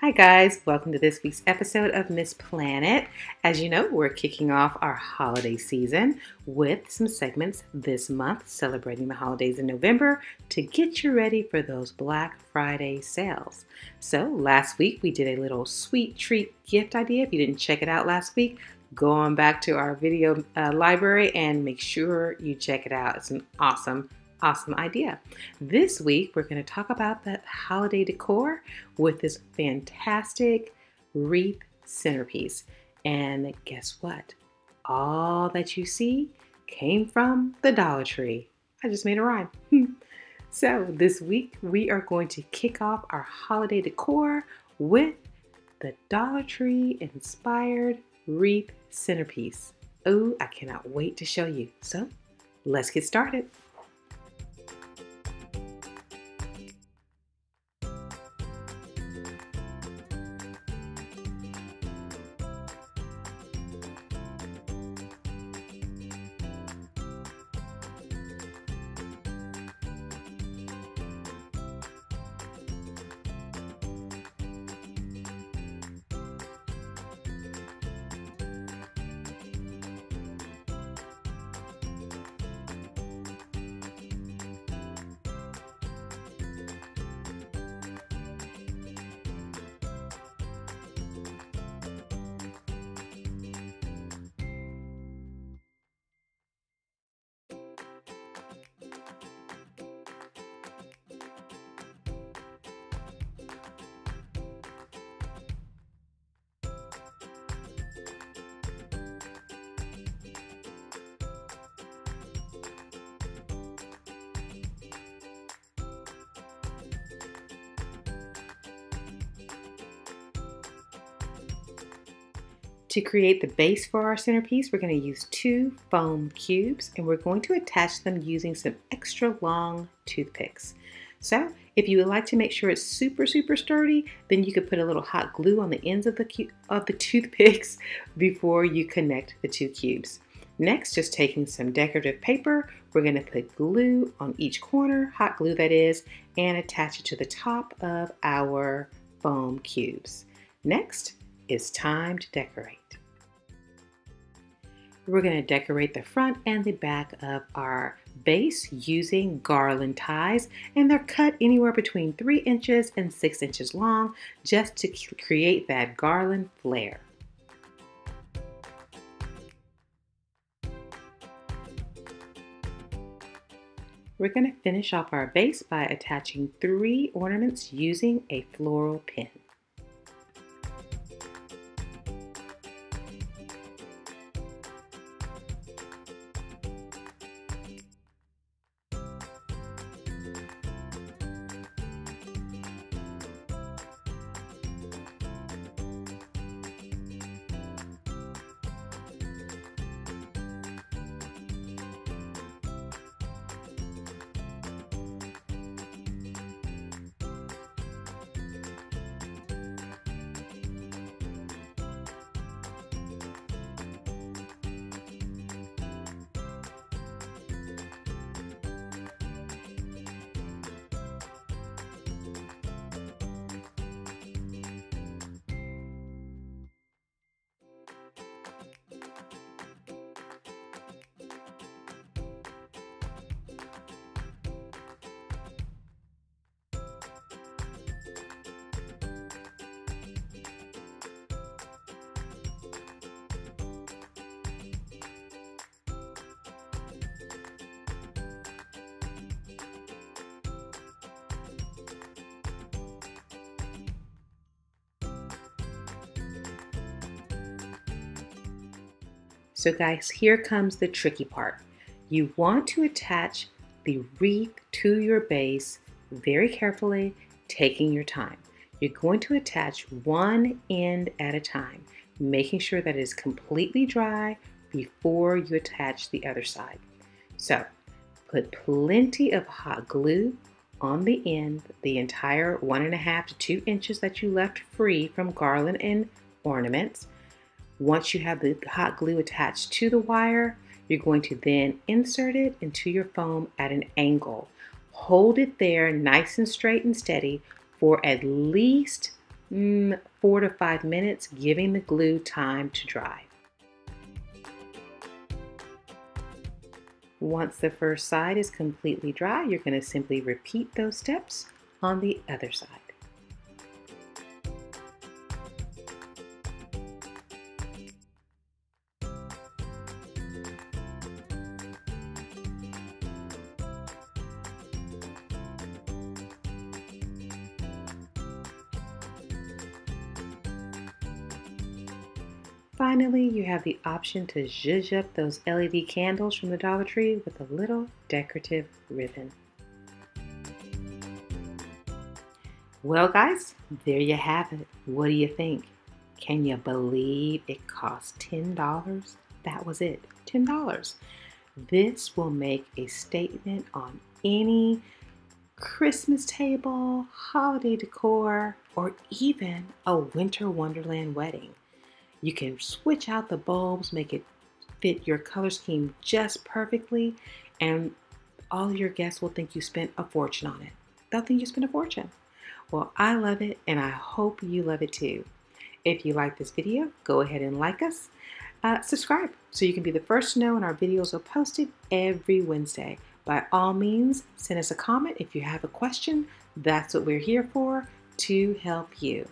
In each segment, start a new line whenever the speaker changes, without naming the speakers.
Hi guys, welcome to this week's episode of Miss Planet. As you know, we're kicking off our holiday season with some segments this month celebrating the holidays in November to get you ready for those Black Friday sales. So last week we did a little sweet treat gift idea. If you didn't check it out last week, go on back to our video library and make sure you check it out. It's an awesome idea. This week, we're going to talk about the holiday decor with this fantastic wreath centerpiece. And guess what? All that you see came from the Dollar Tree. I just made a rhyme. So this week, we are going to kick off our holiday decor with the Dollar Tree inspired wreath centerpiece. Oh, I cannot wait to show you. So let's get started. To create the base for our centerpiece, we're going to use 2 foam cubes and we're going to attach them using some extra long toothpicks. So if you would like to make sure it's super sturdy, then you could put a little hot glue on the ends of the toothpicks before you connect the 2 cubes. Next, just taking some decorative paper, we're going to put glue on each corner, hot glue that is, and attach it to the top of our foam cubes. Next, it's time to decorate. We're going to decorate the front and the back of our base using garland ties, and they're cut anywhere between 3 inches and 6 inches long just to create that garland flare. We're going to finish off our base by attaching 3 ornaments using a floral pin. So guys, here comes the tricky part. You want to attach the wreath to your base very carefully, taking your time. You're going to attach one end at a time, making sure that it is completely dry before you attach the other side. So put plenty of hot glue on the end, the entire 1.5 to 2 inches that you left free from garland and ornaments. Once you have the hot glue attached to the wire, you're going to then insert it into your foam at an angle. Hold it there nice and straight and steady for at least 4 to 5 minutes, giving the glue time to dry. Once the first side is completely dry, you're going to simply repeat those steps on the other side. Finally, you have the option to zhuzh up those LED candles from the Dollar Tree with a little decorative ribbon. Well guys, there you have it. What do you think? Can you believe it cost $10? That was it, $10. This will make a statement on any Christmas table, holiday decor, or even a winter wonderland wedding. You can switch out the bulbs, make it fit your color scheme just perfectly, and all your guests will think you spent a fortune on it. They'll think you spent a fortune. Well, I love it, and I hope you love it too. If you like this video, go ahead and like us. Subscribe so you can be the first to know when our videos are posted every Wednesday. By all means, send us a comment if you have a question. That's what we're here for, to help you.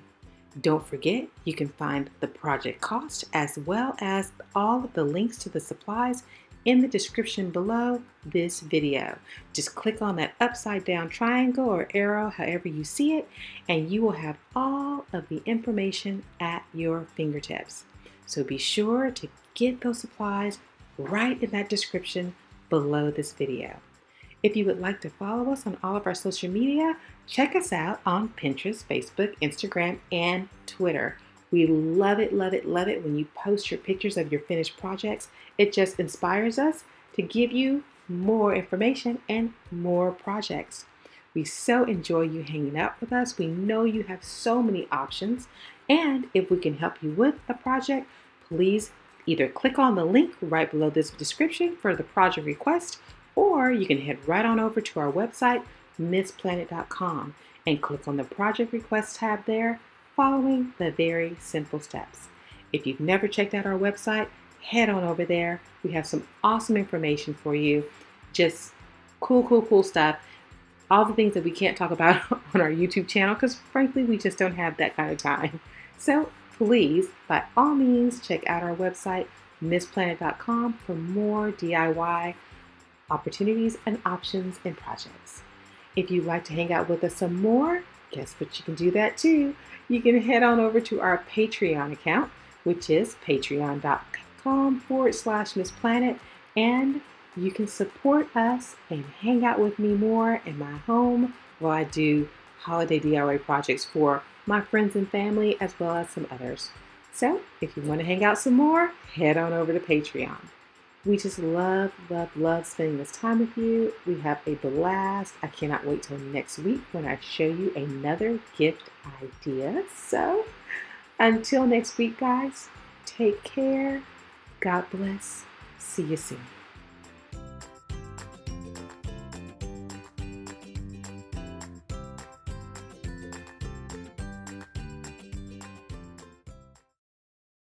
Don't forget, you can find the project cost as well as all of the links to the supplies in the description below this video. Just click on that upside down triangle or arrow, however you see it, and you will have all of the information at your fingertips. So be sure to get those supplies right in that description below this video. If you would like to follow us on all of our social media, check us out on Pinterest, Facebook, Instagram, and Twitter. We love it, love it, love it when you post your pictures of your finished projects. It just inspires us to give you more information and more projects. We so enjoy you hanging out with us. We know you have so many options. And if we can help you with a project, please either click on the link right below this description for the project request, or you can head right on over to our website, MissPlanIt.com, and click on the project request tab there, following the very simple steps. If you've never checked out our website, head on over there. We have some awesome information for you. Just cool stuff. All the things that we can't talk about on our YouTube channel because frankly, we just don't have that kind of time. So please, by all means, check out our website, MissPlanIt.com, for more DIY opportunities and options and projects. If you'd like to hang out with us some more, guess what? You can do that too. You can head on over to our Patreon account, which is patreon.com/MissPlanIt, and you can support us and hang out with me more in my home while I do holiday DIY projects for my friends and family as well as some others. So if you want to hang out some more, head on over to Patreon. We just love spending this time with you. We have a blast. I cannot wait till next week when I show you another gift idea. So until next week, guys, take care. God bless. See you soon.